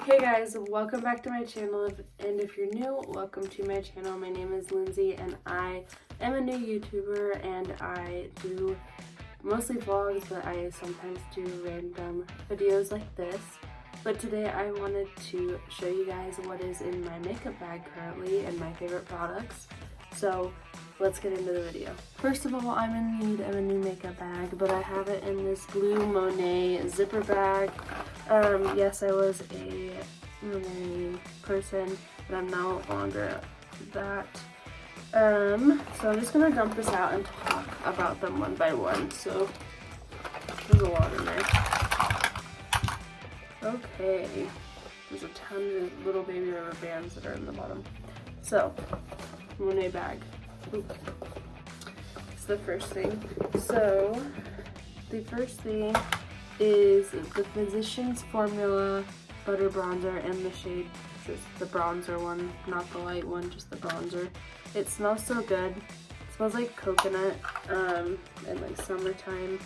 Hey guys, welcome back to my channel, and if you're new, welcome to my channel. My name is Lindsay and I am a new YouTuber, and I do mostly vlogs, but I sometimes do random videos like this. But today I wanted to show you guys what is in my makeup bag currently and my favorite products. So let's get into the video. First of all, I'm in need of a new makeup bag, but I have it in this blue Monet zipper bag. Yes, I was a Monet person, but I'm no longer that. So I'm just gonna dump this out and talk about them one by one. So there's a lot in there. Okay, there's a ton of little baby rubber bands that are in the bottom. So, Monet bag. Oops. It's the first thing. So, the first thing is the Physicians Formula Butter Bronzer in the shade, just the bronzer one, not the light one, just the bronzer. It smells so good. It smells like coconut and like summertime.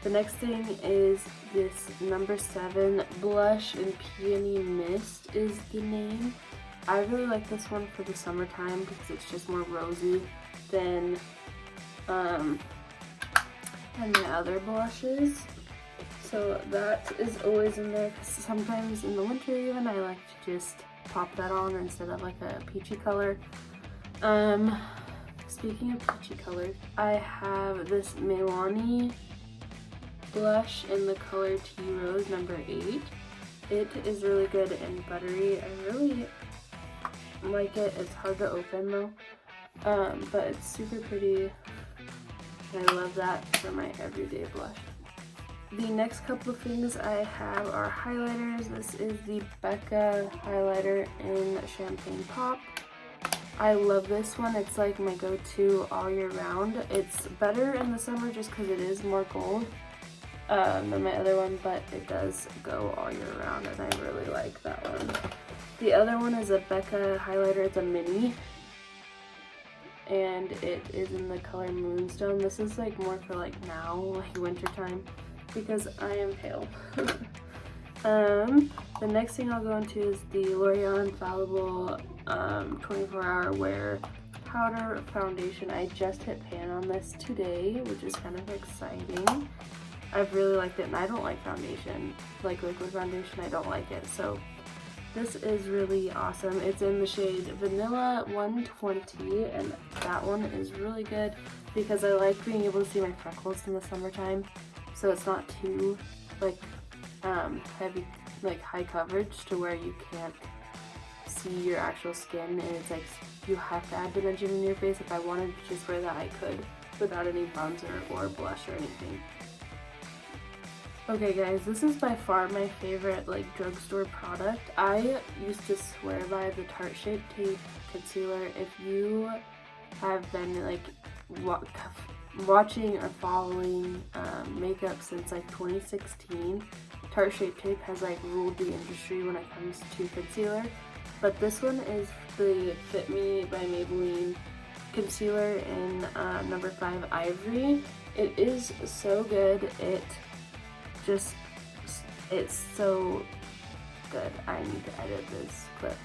The next thing is this number 7 Blush and Peony Mist is the name. I really like this one for the summertime because it's just more rosy than my other blushes. So that is always in there because sometimes in the winter even I like to just pop that on instead of like a peachy color. Speaking of peachy colors, I have this Milani blush in the color Tea Rose number 8. It is really good and buttery. I really like it. It's hard to open though, but it's super pretty. I love that for my everyday blush. The next couple of things I have are highlighters. This is the Becca highlighter in Champagne Pop. I love this one. It's like my go-to all year round. It's better in the summer just because it is more gold than my other one, but it does go all year round and I really like that one. The other one is a Becca highlighter. It's a mini and it is in the color Moonstone. This is like more for like now, like winter time, because I am pale. The next thing I'll go into is the L'Oreal Infallible 24-hour wear powder foundation. I just hit pan on this today, which is kind of exciting. I've really liked it, and I don't like foundation, like liquid foundation, I don't like it. So this is really awesome. It's in the shade Vanilla 120, and that one is really good because I like being able to see my freckles in the summertime. So it's not too like heavy, like high coverage to where you can't see your actual skin, and it's like you have to add dimension in your face. If I wanted to just wear that, I could without any bronzer or blush or anything. Okay guys, this is by far my favorite like drugstore product. I used to swear by the Tarte Shape Tape Concealer. If you have been like watching or following makeup since like 2016, Tarte Shape Tape has like ruled the industry when it comes to concealer. But this one is the Fit Me by Maybelline concealer in number 5 Ivory. It is so good. It's so good. I need to edit this clip.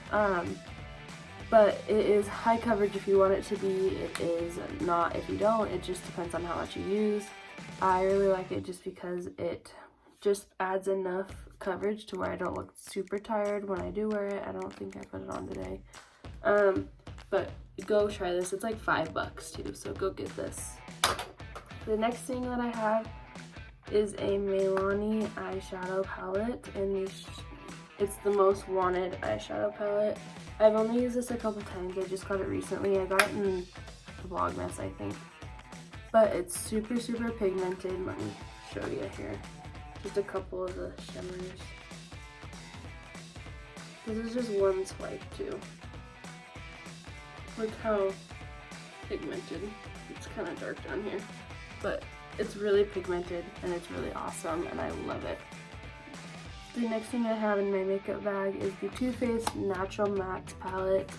But it is high coverage if you want it to be. It is not if you don't. It just depends on how much you use. I really like it just because it just adds enough coverage to where I don't look super tired when I do wear it. I don't think I put it on today. But go try this. It's like $5 too, so go get this. The next thing that I have is a Milani eyeshadow palette, and it's the Most Wanted eyeshadow palette. I've only used this a couple times. I just got it recently. I got it in Vlogmas, I think. But it's super, super pigmented. Let me show you here. Just a couple of the shimmers. This is just one swipe too. Look how pigmented. It's kind of dark down here, but it's really pigmented and it's really awesome and I love it. The next thing I have in my makeup bag is the Too Faced Natural Matte palette.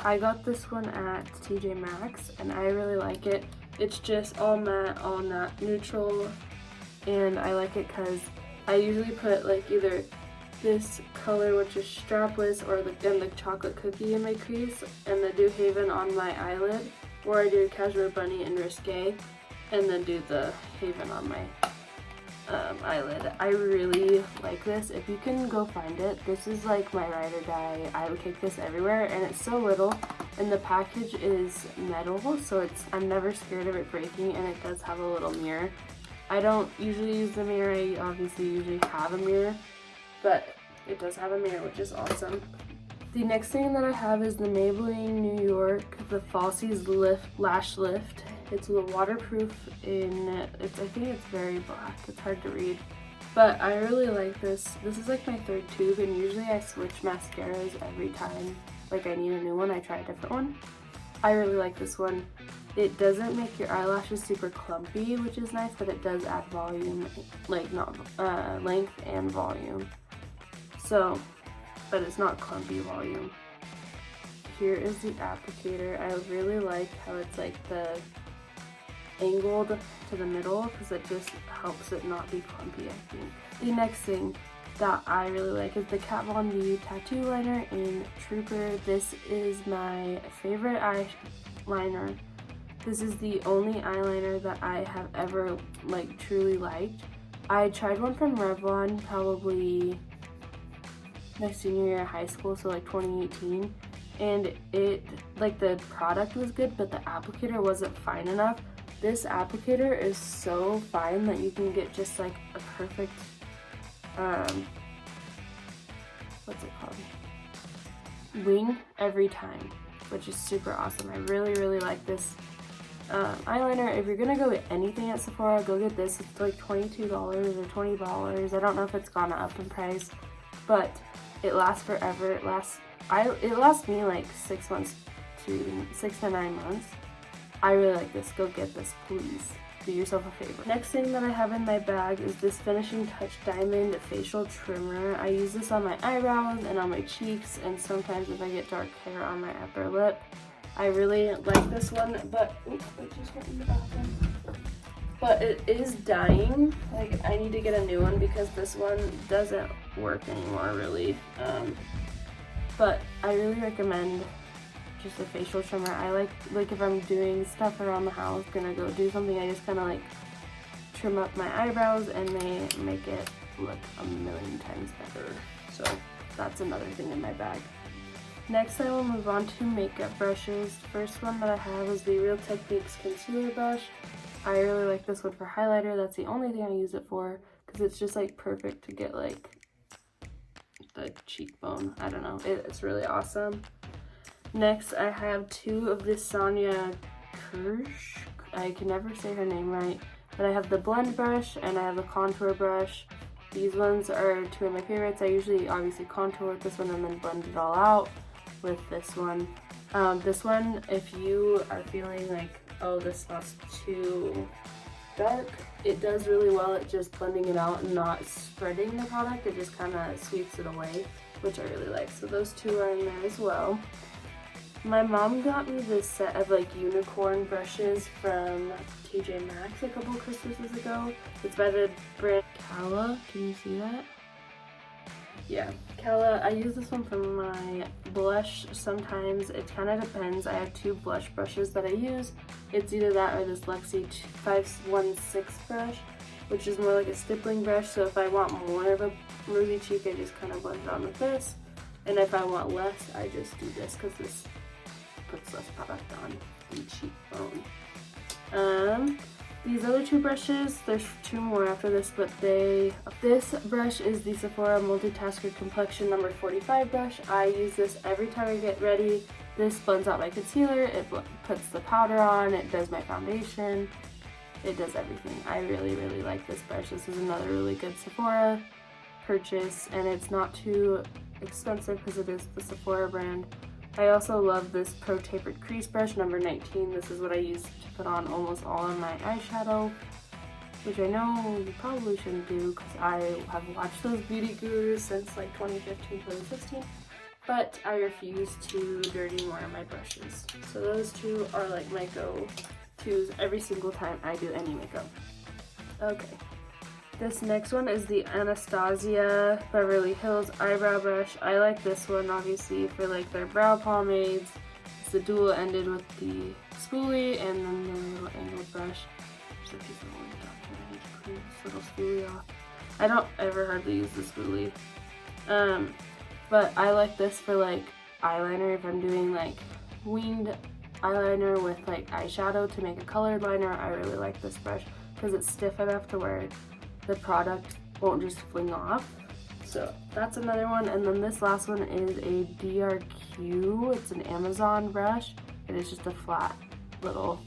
I got this one at TJ Maxx and I really like it. It's just all matte, all neutral, and I like it because I usually put like either this color, which is strapless, or and the chocolate cookie in my crease, and the Dew Haven on my eyelid, or I do Cashmere Bunny and Risque, and then do the Haven on my eyelid. I really like this. If you can go find it, this is like my ride or die. I would take this everywhere, and it's so little, and the package is metal, so I'm never scared of it breaking, and it does have a little mirror. I don't usually use the mirror. I obviously usually have a mirror, but it does have a mirror, which is awesome. The next thing that I have is the Maybelline New York, the Falsies Lash Lift. It's waterproof I think it's very black. It's hard to read. But I really like this. This is like my third tube, and usually I switch mascaras every time. Like I need a new one, I try a different one. I really like this one. It doesn't make your eyelashes super clumpy, which is nice, but it does add volume, like not length and volume. So, but it's not clumpy volume. Here is the applicator. I really like how it's like the angled to the middle, because it just helps it not be clumpy, I think. The next thing that I really like is the Kat Von D tattoo liner in Trooper. This is my favorite eyeliner. This is the only eyeliner that I have ever like truly liked. I tried one from Revlon probably my senior year of high school, so like 2018, and it like the product was good, but the applicator wasn't fine enough. This applicator is so fine that you can get just like a perfect what's it called, wing every time, which is super awesome. I really like this eyeliner. If you're gonna go get anything at Sephora, go get this. It's like $22 or $20. I don't know if it's gone up in price, but it lasts forever. It lasts me like 6 to 9 months. I really like this. Go get this, please. Do yourself a favor. Next thing that I have in my bag is this Finishing Touch Diamond Facial Trimmer. I use this on my eyebrows and on my cheeks, and sometimes if I get dark hair on my upper lip. I really like this one, but oops, I just went in the bathroom. But it is dying. Like, I need to get a new one because this one doesn't work anymore, really. But I really recommend just a facial trimmer. I like if I'm doing stuff around the house, gonna go do something, I just kind of like trim up my eyebrows, and they make it look a million times better. So that's another thing in my bag. Next, I will move on to makeup brushes. First one that I have is the Real Techniques concealer brush. I really like this one for highlighter. That's the only thing I use it for, because it's just like perfect to get like the cheekbone. I don't know, it's really awesome. Next, I have two of this Sonia Kirsch. I can never say her name right, but I have the blend brush and I have the contour brush. These ones are two of my favorites. I usually obviously contour with this one and then blend it all out with this one. This one, if you are feeling like, oh, this smells too dark, it does really well at just blending it out and not spreading the product. It just kind of sweeps it away, which I really like. So those two are in there as well. My mom got me this set of like unicorn brushes from TJ Maxx a couple Christmases ago. It's by the brand Cala. Can you see that? Yeah, Cala. I use this one for my blush sometimes. It kind of depends. I have two blush brushes that I use. It's either that or this Luxie 516 brush, which is more like a stippling brush. So if I want more of a rosy cheek, I just kind of blend it on with this. And if I want less, I just do this, because this puts less product on the cheekbone. These other two brushes, there's two more after this, but this brush is the Sephora Multitasker Complexion number 45 brush. I use this every time I get ready. This blends out my concealer, it puts the powder on, it does my foundation, it does everything. I really like this brush. This is another really good Sephora purchase, and it's not too expensive because it is the Sephora brand. I also love this Pro Tapered Crease Brush number 19. This is what I use to put on almost all of my eyeshadow, which I know you probably shouldn't do because I have watched those beauty gurus since like 2015, 2016, but I refuse to dirty more of my brushes. So those two are like my go-tos every single time I do any makeup. Okay. This next one is the Anastasia Beverly Hills eyebrow brush. I like this one obviously for like their brow pomades. It's the dual ended with the spoolie and then the little angled brush. There's a piece of wood down here. I need to clean this little spoolie off. I don't ever hardly use the spoolie. But I like this for like eyeliner if I'm doing like winged eyeliner with like eyeshadow to make a colored liner. I really like this brush because it's stiff enough to where the product won't just fling off. So that's another one. And then this last one is a DRQ. It's an Amazon brush. It is just a flat little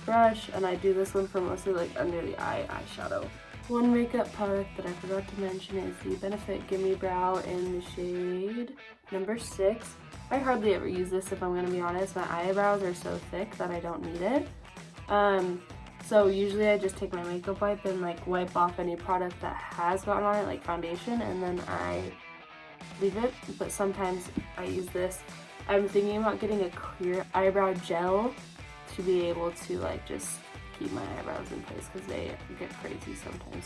brush, and I do this one for mostly like under the eye eyeshadow. One makeup product that I forgot to mention is the Benefit Gimme Brow in the shade number 6. I hardly ever use this if I'm going to be honest. My eyebrows are so thick that I don't need it. So usually I just take my makeup wipe and like wipe off any product that has gotten on it, like foundation, and then I leave it. But sometimes I use this. I'm thinking about getting a clear eyebrow gel to be able to like just keep my eyebrows in place because they get crazy sometimes.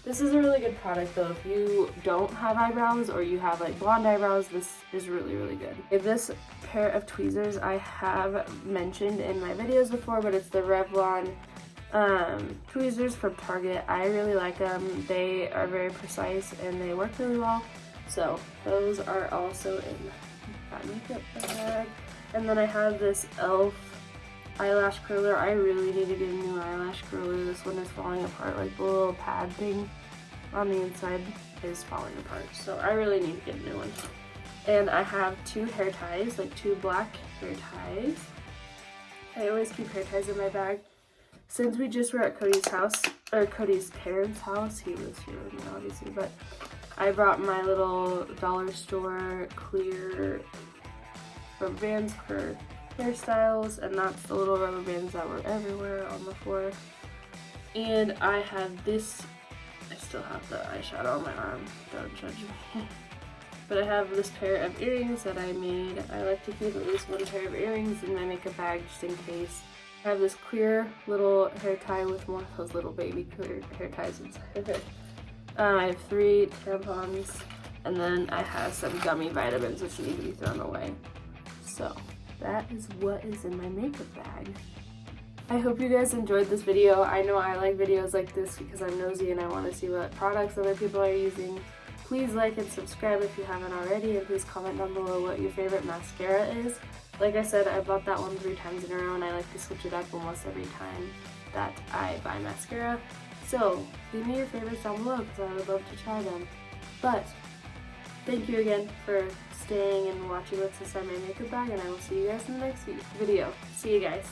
This is a really good product though. If you don't have eyebrows or you have like blonde eyebrows, this is really, really good. This pair of tweezers I have mentioned in my videos before, but it's the Revlon tweezers from Target. I really like them. They are very precise and they work really well. So those are also in my makeup bag. And then I have this e.l.f. eyelash curler. I really need to get a new eyelash curler. This one is falling apart. Like the little pad thing on the inside is falling apart. So I really need to get a new one. And I have 2 hair ties, like 2 black hair ties. I always keep hair ties in my bag. Since we just were at Cody's house, or Cody's parents' house, he lives here with me obviously, but I brought my little dollar store clear rubber bands for hairstyles, and that's the little rubber bands that were everywhere on the floor. And I have this, I still have the eyeshadow on my arm, don't judge me. But I have this pair of earrings that I made. I like to keep at least 1 pair of earrings in my makeup bag just in case. I have this clear little hair tie with one of those little baby clear hair ties inside of it. I have 3 tampons, and then I have some gummy vitamins which need to be thrown away. So that is what is in my makeup bag. I hope you guys enjoyed this video. I know I like videos like this because I'm nosy and I want to see what products other people are using. Please like and subscribe if you haven't already, and please comment down below what your favorite mascara is. Like I said, I bought that one 3 times in a row and I like to switch it up almost every time that I buy mascara. So leave me your favorites down below because I would love to try them. But thank you again for staying and watching what's inside my makeup bag, and I will see you guys in the next video. See you guys.